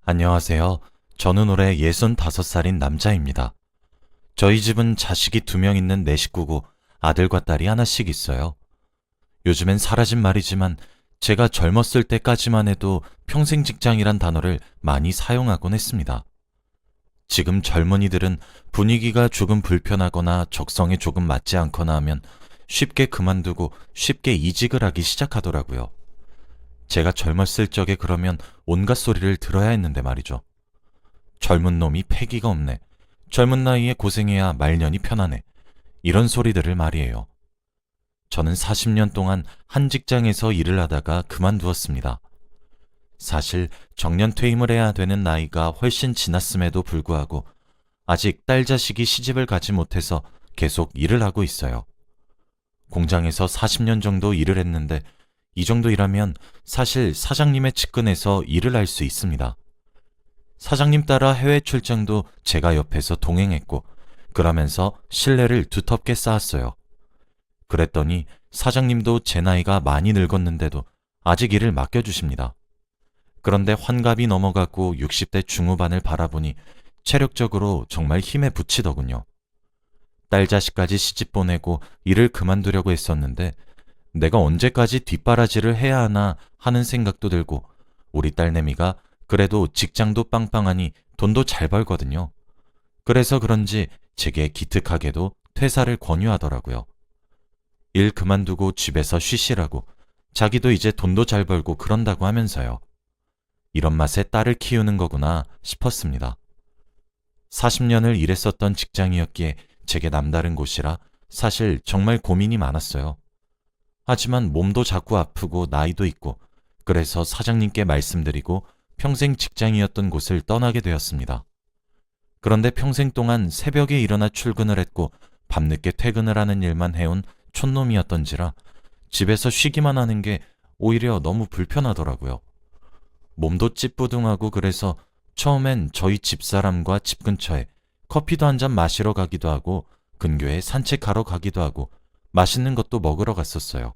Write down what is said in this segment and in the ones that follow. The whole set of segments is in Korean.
안녕하세요. 저는 올해 65살인 남자입니다. 저희 집은 자식이 2명 있는 네 식구고 아들과 딸이 하나씩 있어요. 요즘엔 사라진 말이지만 제가 젊었을 때까지만 해도 평생 직장이란 단어를 많이 사용하곤 했습니다. 지금 젊은이들은 분위기가 조금 불편하거나 적성에 조금 맞지 않거나 하면 쉽게 그만두고 쉽게 이직을 하기 시작하더라고요. 제가 젊었을 적에 그러면 온갖 소리를 들어야 했는데 말이죠. 젊은 놈이 패기가 없네. 젊은 나이에 고생해야 말년이 편하네. 이런 소리들을 말이에요. 저는 40년 동안 한 직장에서 일을 하다가 그만두었습니다. 사실 정년 퇴임을 해야 되는 나이가 훨씬 지났음에도 불구하고 아직 딸 자식이 시집을 가지 못해서 계속 일을 하고 있어요. 공장에서 40년 정도 일을 했는데 이 정도 일하면 사실 사장님의 측근에서 일을 할 수 있습니다. 사장님 따라 해외 출장도 제가 옆에서 동행했고 그러면서 신뢰를 두텁게 쌓았어요. 그랬더니 사장님도 제 나이가 많이 늙었는데도 아직 일을 맡겨주십니다. 그런데 환갑이 넘어가고 60대 중후반을 바라보니 체력적으로 정말 힘에 부치더군요. 딸 자식까지 시집 보내고 일을 그만두려고 했었는데 내가 언제까지 뒷바라지를 해야 하나 하는 생각도 들고 우리 딸내미가 그래도 직장도 빵빵하니 돈도 잘 벌거든요. 그래서 그런지 제게 기특하게도 퇴사를 권유하더라고요. 일 그만두고 집에서 쉬시라고 자기도 이제 돈도 잘 벌고 그런다고 하면서요. 이런 맛에 딸을 키우는 거구나 싶었습니다. 40년을 일했었던 직장이었기에 제게 남다른 곳이라 사실 정말 고민이 많았어요. 하지만 몸도 자꾸 아프고 나이도 있고 그래서 사장님께 말씀드리고 평생 직장이었던 곳을 떠나게 되었습니다. 그런데 평생 동안 새벽에 일어나 출근을 했고 밤늦게 퇴근을 하는 일만 해온 촌놈이었던지라 집에서 쉬기만 하는 게 오히려 너무 불편하더라고요. 몸도 찌뿌둥하고 그래서 처음엔 저희 집사람과 집 근처에 커피도 한잔 마시러 가기도 하고 근교에 산책하러 가기도 하고 맛있는 것도 먹으러 갔었어요.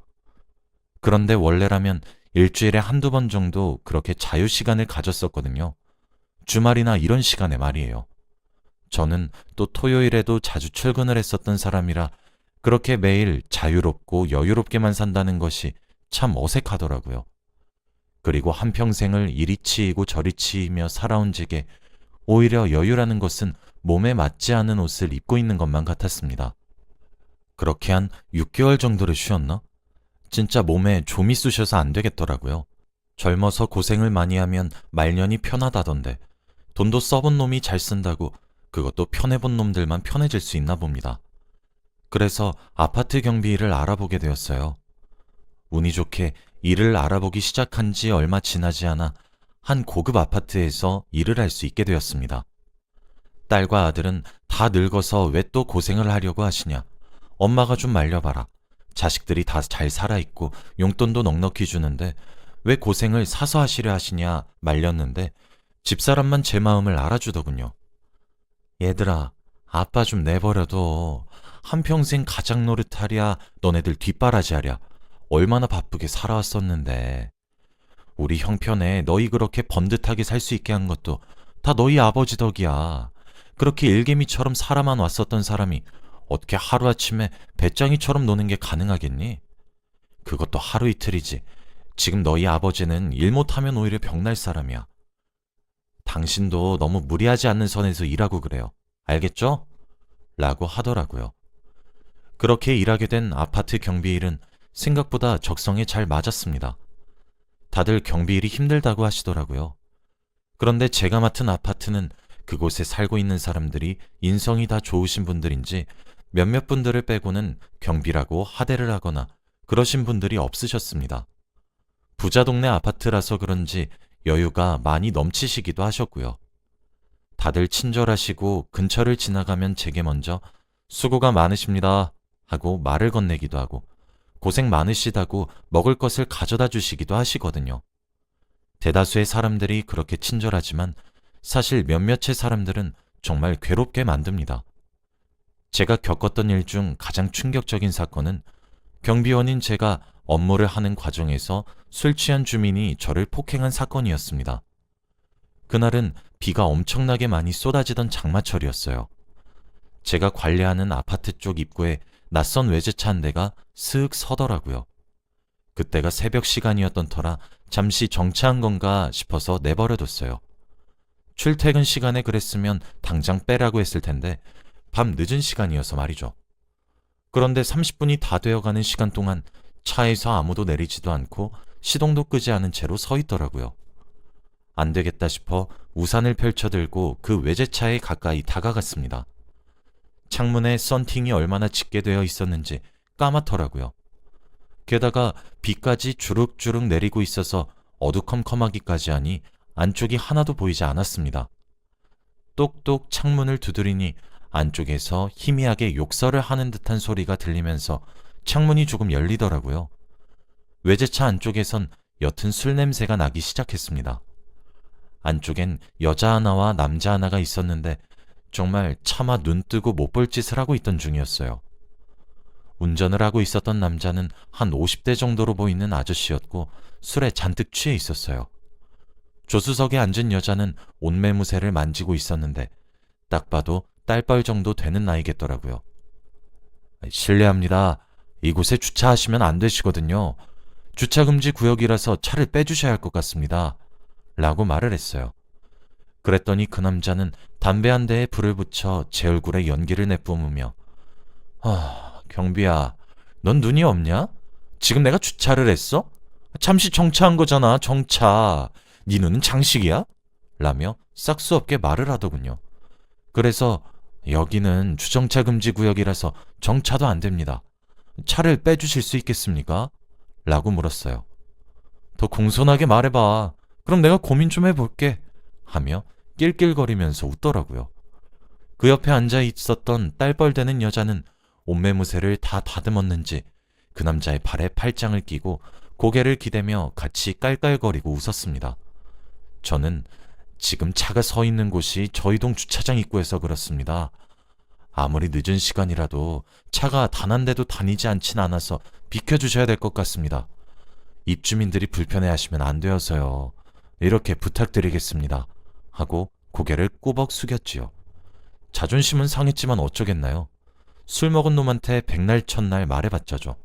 그런데 원래라면 일주일에 한두 번 정도 그렇게 자유시간을 가졌었거든요. 주말이나 이런 시간에 말이에요. 저는 또 토요일에도 자주 출근을 했었던 사람이라 그렇게 매일 자유롭고 여유롭게만 산다는 것이 참 어색하더라고요. 그리고 한평생을 이리 치이고 저리 치이며 살아온 제게 오히려 여유라는 것은 몸에 맞지 않은 옷을 입고 있는 것만 같았습니다. 그렇게 한 6개월 정도를 쉬었나? 진짜 몸에 좀이 쑤셔서 안 되겠더라고요. 젊어서 고생을 많이 하면 말년이 편하다던데 돈도 써본 놈이 잘 쓴다고 그것도 편해본 놈들만 편해질 수 있나 봅니다. 그래서 아파트 경비 일을 알아보게 되었어요. 운이 좋게 일을 알아보기 시작한 지 얼마 지나지 않아 한 고급 아파트에서 일을 할 수 있게 되었습니다. 딸과 아들은 다 늙어서 왜 또 고생을 하려고 하시냐. 엄마가 좀 말려봐라. 자식들이 다 잘 살아있고 용돈도 넉넉히 주는데 왜 고생을 사서 하시려 하시냐 말렸는데 집사람만 제 마음을 알아주더군요. 얘들아, 아빠 좀 내버려둬. 한평생 가장 노릇하랴 너네들 뒷바라지하랴. 얼마나 바쁘게 살아왔었는데. 우리 형편에 너희 그렇게 번듯하게 살 수 있게 한 것도 다 너희 아버지 덕이야. 그렇게 일개미처럼 살아만 왔었던 사람이 어떻게 하루아침에 배짱이처럼 노는 게 가능하겠니? 그것도 하루 이틀이지. 지금 너희 아버지는 일 못하면 오히려 병날 사람이야. 당신도 너무 무리하지 않는 선에서 일하고 그래요. 알겠죠? 라고 하더라고요. 그렇게 일하게 된 아파트 경비일은 생각보다 적성에 잘 맞았습니다. 다들 경비일이 힘들다고 하시더라고요. 그런데 제가 맡은 아파트는 그곳에 살고 있는 사람들이 인성이 다 좋으신 분들인지 몇몇 분들을 빼고는 경비라고 하대를 하거나 그러신 분들이 없으셨습니다. 부자 동네 아파트라서 그런지 여유가 많이 넘치시기도 하셨고요. 다들 친절하시고 근처를 지나가면 제게 먼저 수고가 많으십니다 하고 말을 건네기도 하고 고생 많으시다고 먹을 것을 가져다 주시기도 하시거든요. 대다수의 사람들이 그렇게 친절하지만 사실 몇몇의 사람들은 정말 괴롭게 만듭니다. 제가 겪었던 일 중 가장 충격적인 사건은 경비원인 제가 업무를 하는 과정에서 술 취한 주민이 저를 폭행한 사건이었습니다. 그날은 비가 엄청나게 많이 쏟아지던 장마철이었어요. 제가 관리하는 아파트 쪽 입구에 낯선 외제차 한 대가 스윽 서더라고요. 그때가 새벽 시간이었던 터라 잠시 정차한 건가 싶어서 내버려뒀어요. 출퇴근 시간에 그랬으면 당장 빼라고 했을 텐데 밤 늦은 시간이어서 말이죠. 그런데 30분이 다 되어가는 시간 동안 차에서 아무도 내리지도 않고 시동도 끄지 않은 채로 서 있더라고요. 안 되겠다 싶어 우산을 펼쳐들고 그 외제차에 가까이 다가갔습니다. 창문에 썬팅이 얼마나 짙게 되어 있었는지 까맣더라고요. 게다가 비까지 주룩주룩 내리고 있어서 어두컴컴하기까지 하니 안쪽이 하나도 보이지 않았습니다. 똑똑 창문을 두드리니 안쪽에서 희미하게 욕설을 하는 듯한 소리가 들리면서 창문이 조금 열리더라고요. 외제차 안쪽에선 옅은 술 냄새가 나기 시작했습니다. 안쪽엔 여자 하나와 남자 하나가 있었는데 정말 차마 눈 뜨고 못 볼 짓을 하고 있던 중이었어요. 운전을 하고 있었던 남자는 한 50대 정도로 보이는 아저씨였고 술에 잔뜩 취해 있었어요. 조수석에 앉은 여자는 옷매무새를 만지고 있었는데 딱 봐도 딸뻘 정도 되는 나이겠더라고요. 실례합니다. 이곳에 주차하시면 안 되시거든요. 주차금지 구역이라서 차를 빼주셔야 할 것 같습니다. 라고 말을 했어요. 그랬더니 그 남자는 담배 한 대에 불을 붙여 제 얼굴에 연기를 내뿜으며 경비야, 넌 눈이 없냐? 지금 내가 주차를 했어? 잠시 정차한 거잖아, 정차. 네 눈은 장식이야? 라며 싹수 없게 말을 하더군요. 그래서 여기는 주정차 금지 구역이라서 정차도 안 됩니다. 차를 빼주실 수 있겠습니까? 라고 물었어요. 더 공손하게 말해봐. 그럼 내가 고민 좀 해볼게. 하며 낄낄거리면서 웃더라고요. 그 옆에 앉아 있었던 딸뻘되는 여자는 옷매무새를 다 다듬었는지 그 남자의 발에 팔짱을 끼고 고개를 기대며 같이 깔깔거리고 웃었습니다. 저는 지금 차가 서 있는 곳이 저희 동 주차장 입구에서 그렇습니다. 아무리 늦은 시간이라도 차가 단 한 대도 다니지 않진 않아서 비켜주셔야 될 것 같습니다. 입주민들이 불편해하시면 안 되어서요. 이렇게 부탁드리겠습니다. 하고 고개를 꾸벅 숙였지요. 자존심은 상했지만 어쩌겠나요? 술 먹은 놈한테 백날 첫날 말해봤자죠.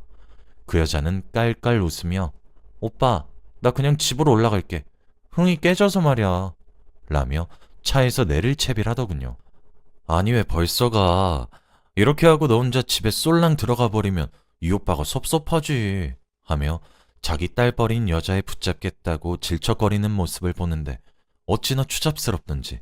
그 여자는 깔깔 웃으며 오빠, 나 그냥 집으로 올라갈게. 흥이 깨져서 말이야. 라며 차에서 내릴 채비를 하더군요. 아니 왜 벌써 가? 이렇게 하고 너 혼자 집에 쏠랑 들어가 버리면 이 오빠가 섭섭하지. 하며 자기 딸버린 여자에 붙잡겠다고 질척거리는 모습을 보는데 어찌나 추잡스럽던지.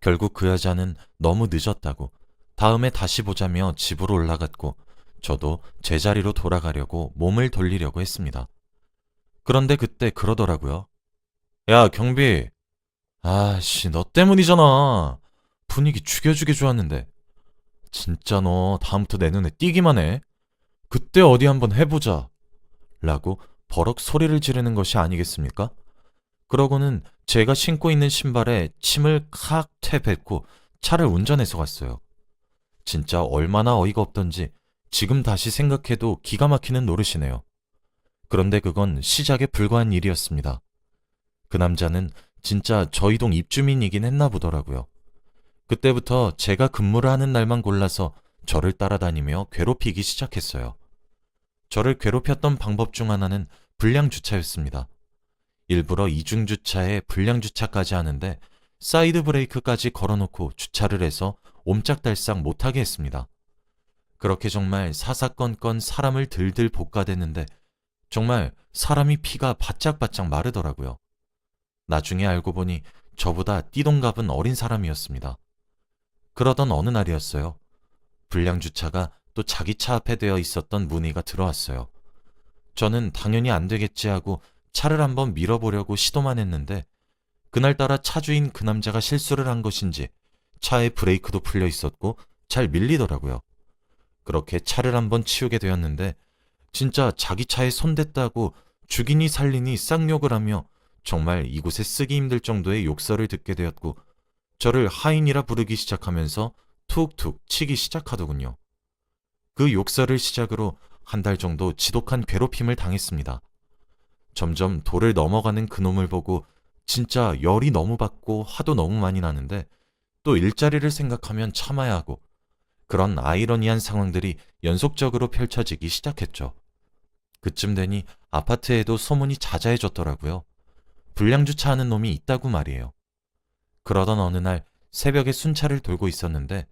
결국 그 여자는 너무 늦었다고 다음에 다시 보자며 집으로 올라갔고 저도 제자리로 돌아가려고 몸을 돌리려고 했습니다. 그런데 그때 그러더라고요. 야 경비, 아씨 너 때문이잖아. 분위기 죽여주게 좋았는데. 진짜 너 다음부터 내 눈에 띄기만 해. 그때 어디 한번 해보자. 라고 버럭 소리를 지르는 것이 아니겠습니까? 그러고는 제가 신고 있는 신발에 침을 칵 퇴뱉고 차를 운전해서 갔어요. 진짜 얼마나 어이가 없던지 지금 다시 생각해도 기가 막히는 노릇이네요. 그런데 그건 시작에 불과한 일이었습니다. 그 남자는 진짜 저희 동 입주민이긴 했나 보더라고요. 그때부터 제가 근무를 하는 날만 골라서 저를 따라다니며 괴롭히기 시작했어요. 저를 괴롭혔던 방법 중 하나는 불량주차였습니다. 일부러 이중주차에 불량주차까지 하는데 사이드 브레이크까지 걸어놓고 주차를 해서 옴짝달싹 못하게 했습니다. 그렇게 정말 사사건건 사람을 들들 볶아댔는데 정말 사람이 피가 바짝바짝 마르더라고요. 나중에 알고 보니 저보다 띠동갑은 어린 사람이었습니다. 그러던 어느 날이었어요. 불량주차가 또 자기 차 앞에 되어 있었던 문의가 들어왔어요. 저는 당연히 안 되겠지 하고 차를 한번 밀어보려고 시도만 했는데 그날따라 차주인 그 남자가 실수를 한 것인지 차의 브레이크도 풀려 있었고 잘 밀리더라고요. 그렇게 차를 한번 치우게 되었는데 진짜 자기 차에 손댔다고 죽이니 살리니 쌍욕을 하며 정말 이곳에 쓰기 힘들 정도의 욕설을 듣게 되었고 저를 하인이라 부르기 시작하면서 툭툭 치기 시작하더군요. 그 욕설을 시작으로 한 달 정도 지독한 괴롭힘을 당했습니다. 점점 도를 넘어가는 그놈을 보고 진짜 열이 너무 받고 화도 너무 많이 나는데 또 일자리를 생각하면 참아야 하고 그런 아이러니한 상황들이 연속적으로 펼쳐지기 시작했죠. 그쯤 되니 아파트에도 소문이 자자해졌더라고요. 불량주차하는 놈이 있다고 말이에요. 그러던 어느 날 새벽에 순찰을 돌고 있었는데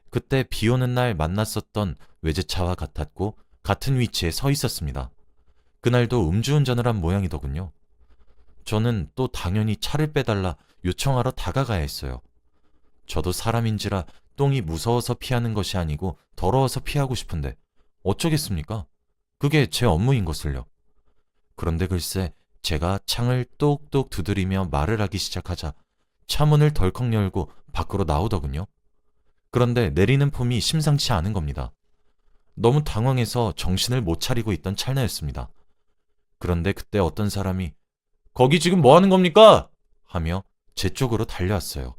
그때 비 오는 날 만났었던 외제차와 같았고 같은 위치에 서 있었습니다. 그날도 음주운전을 한 모양이더군요. 저는 또 당연히 차를 빼달라 요청하러 다가가야 했어요. 저도 사람인지라 똥이 무서워서 피하는 것이 아니고 더러워서 피하고 싶은데 어쩌겠습니까? 그게 제 업무인 것을요. 그런데 글쎄 제가 창을 똑똑 두드리며 말을 하기 시작하자 차문을 덜컥 열고 밖으로 나오더군요. 그런데 내리는 폼이 심상치 않은 겁니다. 너무 당황해서 정신을 못 차리고 있던 찰나였습니다. 그런데 그때 어떤 사람이 거기 지금 뭐 하는 겁니까? 하며 제 쪽으로 달려왔어요.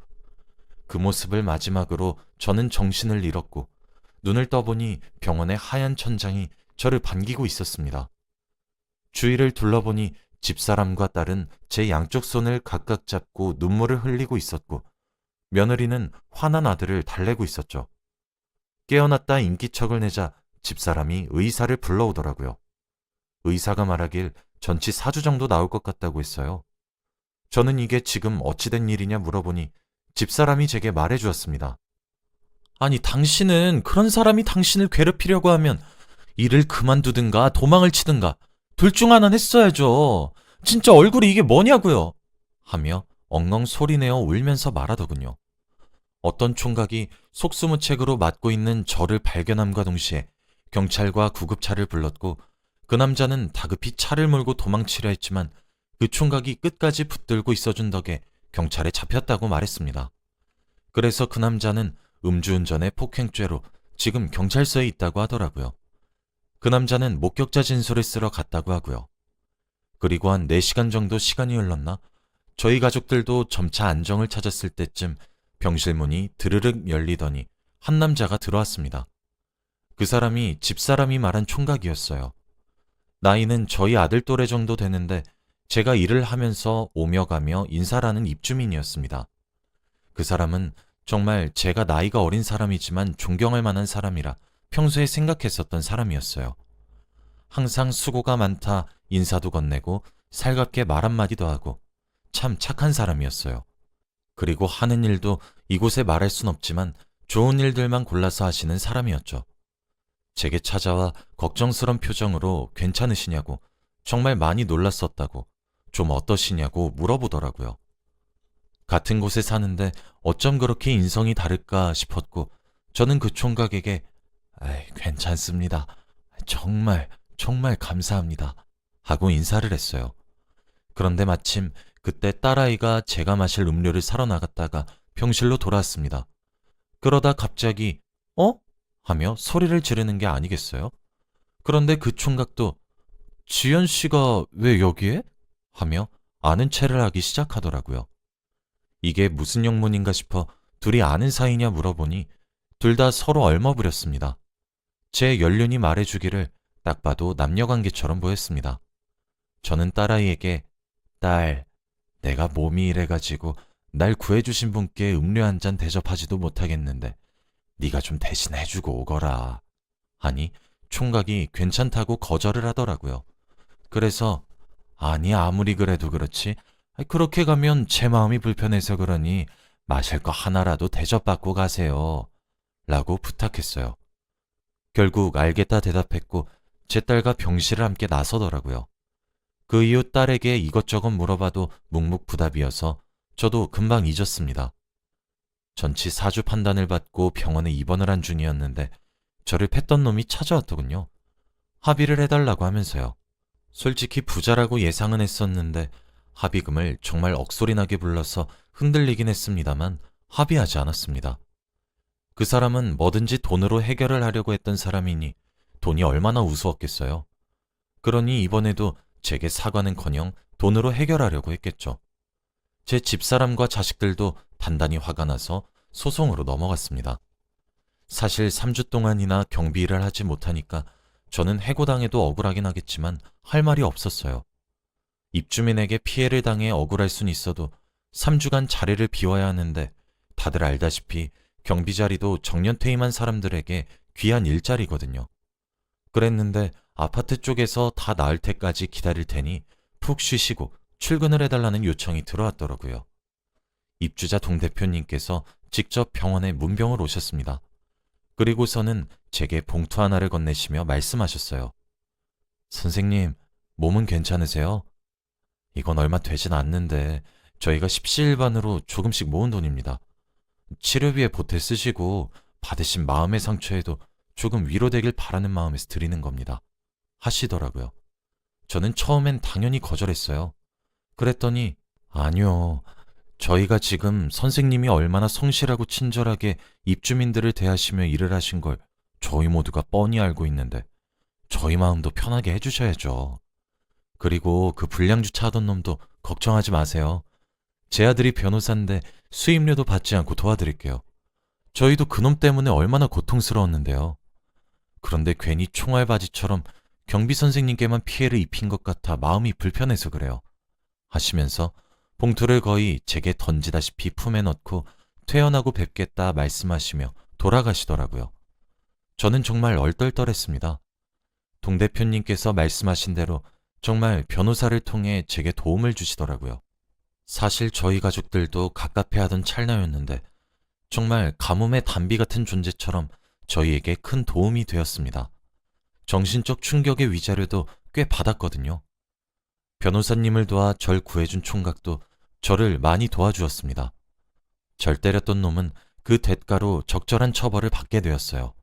그 모습을 마지막으로 저는 정신을 잃었고 눈을 떠보니 병원의 하얀 천장이 저를 반기고 있었습니다. 주위를 둘러보니 집사람과 딸은 제 양쪽 손을 각각 잡고 눈물을 흘리고 있었고 며느리는 화난 아들을 달래고 있었죠. 깨어났다 인기척을 내자 집사람이 의사를 불러오더라고요. 의사가 말하길 전치 4주 정도 나올 것 같다고 했어요. 저는 이게 지금 어찌된 일이냐 물어보니 집사람이 제게 말해주었습니다. 아니, 당신은 그런 사람이 당신을 괴롭히려고 하면 일을 그만두든가 도망을 치든가 둘 중 하나는 했어야죠. 진짜 얼굴이 이게 뭐냐고요. 하며 엉엉 소리내어 울면서 말하더군요. 어떤 총각이 속수무책으로 맞고 있는 저를 발견함과 동시에 경찰과 구급차를 불렀고 그 남자는 다급히 차를 몰고 도망치려 했지만 그 총각이 끝까지 붙들고 있어준 덕에 경찰에 잡혔다고 말했습니다. 그래서 그 남자는 음주운전의 폭행죄로 지금 경찰서에 있다고 하더라고요. 그 남자는 목격자 진술을 쓰러 갔다고 하고요. 그리고 한 4시간 정도 시간이 흘렀나 저희 가족들도 점차 안정을 찾았을 때쯤 병실 문이 드르륵 열리더니 한 남자가 들어왔습니다. 그 사람이 집사람이 말한 총각이었어요. 나이는 저희 아들 또래 정도 되는데 제가 일을 하면서 오며 가며 인사를 하는 입주민이었습니다. 그 사람은 정말 제가 나이가 어린 사람이지만 존경할 만한 사람이라 평소에 생각했었던 사람이었어요. 항상 수고가 많다 인사도 건네고 살갑게 말 한마디도 하고 참 착한 사람이었어요. 그리고 하는 일도 이곳에 말할 순 없지만 좋은 일들만 골라서 하시는 사람이었죠. 제게 찾아와 걱정스런 표정으로 괜찮으시냐고 정말 많이 놀랐었다고 좀 어떠시냐고 물어보더라고요. 같은 곳에 사는데 어쩜 그렇게 인성이 다를까 싶었고 저는 그 총각에게 괜찮습니다. 정말 감사합니다. 하고 인사를 했어요. 그런데 마침 그때 딸아이가 제가 마실 음료를 사러 나갔다가 병실로 돌아왔습니다. 그러다 갑자기 어? 하며 소리를 지르는 게 아니겠어요? 그런데 그 총각도 지연 씨가 왜 여기에? 하며 아는 체를 하기 시작하더라고요. 이게 무슨 영문인가 싶어 둘이 아는 사이냐 물어보니 둘 다 서로 얼머부렸습니다. 제 연륜이 말해주기를 딱 봐도 남녀관계처럼 보였습니다. 저는 딸아이에게 딸, 내가 몸이 이래가지고 날 구해주신 분께 음료 한 잔 대접하지도 못하겠는데 네가 좀 대신 해주고 오거라 하니 총각이 괜찮다고 거절을 하더라고요. 그래서 아니 아무리 그래도 그렇지 그렇게 가면 제 마음이 불편해서 그러니 마실 거 하나라도 대접받고 가세요 라고 부탁했어요. 결국 알겠다 대답했고 제 딸과 병실을 함께 나서더라고요. 그 이후 딸에게 이것저것 물어봐도 묵묵부답이어서 저도 금방 잊었습니다. 전치 4주 판단을 받고 병원에 입원을 한 중이었는데 저를 팼던 놈이 찾아왔더군요. 합의를 해달라고 하면서요. 솔직히 부자라고 예상은 했었는데 합의금을 정말 억소리나게 불러서 흔들리긴 했습니다만 합의하지 않았습니다. 그 사람은 뭐든지 돈으로 해결을 하려고 했던 사람이니 돈이 얼마나 우스웠겠어요. 그러니 이번에도 제게 사과는커녕 돈으로 해결하려고 했겠죠. 제 집사람과 자식들도 단단히 화가 나서 소송으로 넘어갔습니다. 사실 3주 동안이나 경비 일을 하지 못하니까 저는 해고당해도 억울하긴 하겠지만 할 말이 없었어요. 입주민에게 피해를 당해 억울할 순 있어도 3주간 자리를 비워야 하는데 다들 알다시피 경비 자리도 정년 퇴임한 사람들에게 귀한 일자리거든요. 그랬는데 아파트 쪽에서 다 나을 때까지 기다릴 테니 푹 쉬시고 출근을 해달라는 요청이 들어왔더라고요. 입주자 동 대표님께서 직접 병원에 문병을 오셨습니다. 그리고서는 제게 봉투 하나를 건네시며 말씀하셨어요. 선생님, 몸은 괜찮으세요? 이건 얼마 되진 않는데 저희가 십시일반으로 조금씩 모은 돈입니다. 치료비에 보태 쓰시고 받으신 마음의 상처에도 조금 위로되길 바라는 마음에서 드리는 겁니다. 하시더라고요. 저는 처음엔 당연히 거절했어요. 그랬더니 아니요. 저희가 지금 선생님이 얼마나 성실하고 친절하게 입주민들을 대하시며 일을 하신 걸 저희 모두가 뻔히 알고 있는데 저희 마음도 편하게 해주셔야죠. 그리고 그 불량주차 하던 놈도 걱정하지 마세요. 제 아들이 변호사인데 수임료도 받지 않고 도와드릴게요. 저희도 그놈 때문에 얼마나 고통스러웠는데요. 그런데 괜히 총알바지처럼 경비 선생님께만 피해를 입힌 것 같아 마음이 불편해서 그래요. 하시면서 봉투를 거의 제게 던지다시피 품에 넣고 퇴원하고 뵙겠다 말씀하시며 돌아가시더라고요. 저는 정말 얼떨떨했습니다. 동 대표님께서 말씀하신 대로 정말 변호사를 통해 제게 도움을 주시더라고요. 사실 저희 가족들도 갑갑해하던 찰나였는데 정말 가뭄의 단비 같은 존재처럼 저희에게 큰 도움이 되었습니다. 정신적 충격의 위자료도 꽤 받았거든요. 변호사님을 도와 절 구해준 총각도 저를 많이 도와주었습니다. 절 때렸던 놈은 그 대가로 적절한 처벌을 받게 되었어요.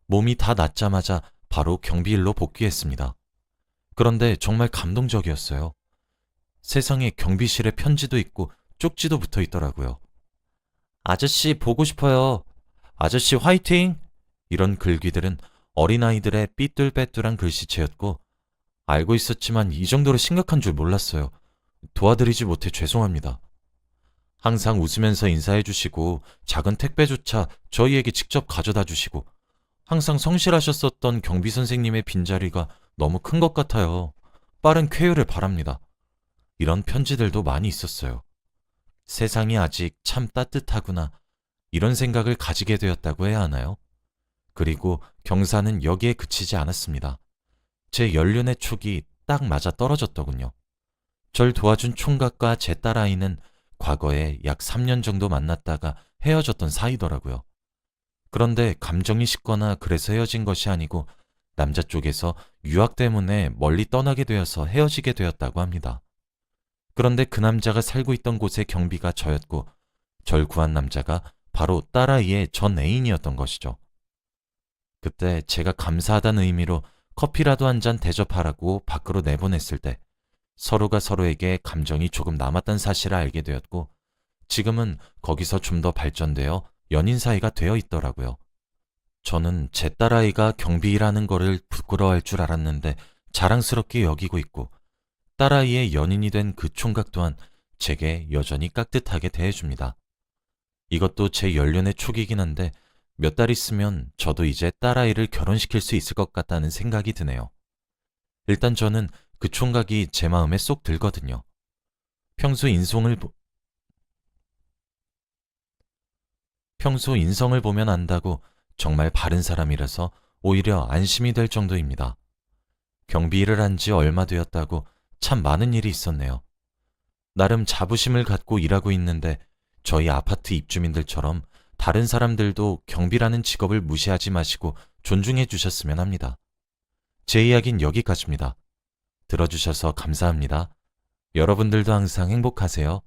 몸이 다 낫자마자 바로 경비일로 복귀했습니다. 그런데 정말 감동적이었어요. 세상에 경비실에 편지도 있고 쪽지도 붙어 있더라고요. 아저씨 보고 싶어요. 아저씨 화이팅! 이런 글귀들은 어린아이들의 삐뚤빼뚤한 글씨체였고 알고 있었지만 이 정도로 심각한 줄 몰랐어요. 도와드리지 못해 죄송합니다. 항상 웃으면서 인사해 주시고 작은 택배조차 저희에게 직접 가져다 주시고 항상 성실하셨었던 경비 선생님의 빈자리가 너무 큰 것 같아요. 빠른 쾌유를 바랍니다. 이런 편지들도 많이 있었어요. 세상이 아직 참 따뜻하구나 이런 생각을 가지게 되었다고 해야 하나요? 그리고 경사는 여기에 그치지 않았습니다. 제 연륜의 촉이 딱 맞아 떨어졌더군요. 절 도와준 총각과 제 딸아이는 과거에 약 3년 정도 만났다가 헤어졌던 사이더라고요. 그런데 감정이 식거나 그래서 헤어진 것이 아니고 남자 쪽에서 유학 때문에 멀리 떠나게 되어서 헤어지게 되었다고 합니다. 그런데 그 남자가 살고 있던 곳의 경비가 저였고 절 구한 남자가 바로 딸아이의 전 애인이었던 것이죠. 그때 제가 감사하다는 의미로 커피라도 한 잔 대접하라고 밖으로 내보냈을 때 서로가 서로에게 감정이 조금 남았던 사실을 알게 되었고 지금은 거기서 좀 더 발전되어 연인 사이가 되어 있더라고요. 저는 제 딸아이가 경비 일하는 거를 부끄러워할 줄 알았는데 자랑스럽게 여기고 있고 딸아이의 연인이 된 그 총각 또한 제게 여전히 깍듯하게 대해줍니다. 이것도 제 연륜의 촉이긴 한데 몇 달 있으면 저도 이제 딸아이를 결혼시킬 수 있을 것 같다는 생각이 드네요. 일단 저는 그 총각이 제 마음에 쏙 들거든요. 평소 인성을 보면 안다고 정말 바른 사람이라서 오히려 안심이 될 정도입니다. 경비 일을 한 지 얼마 되었다고 참 많은 일이 있었네요. 나름 자부심을 갖고 일하고 있는데 저희 아파트 입주민들처럼 다른 사람들도 경비라는 직업을 무시하지 마시고 존중해 주셨으면 합니다. 제 이야기는 여기까지입니다. 들어주셔서 감사합니다. 여러분들도 항상 행복하세요.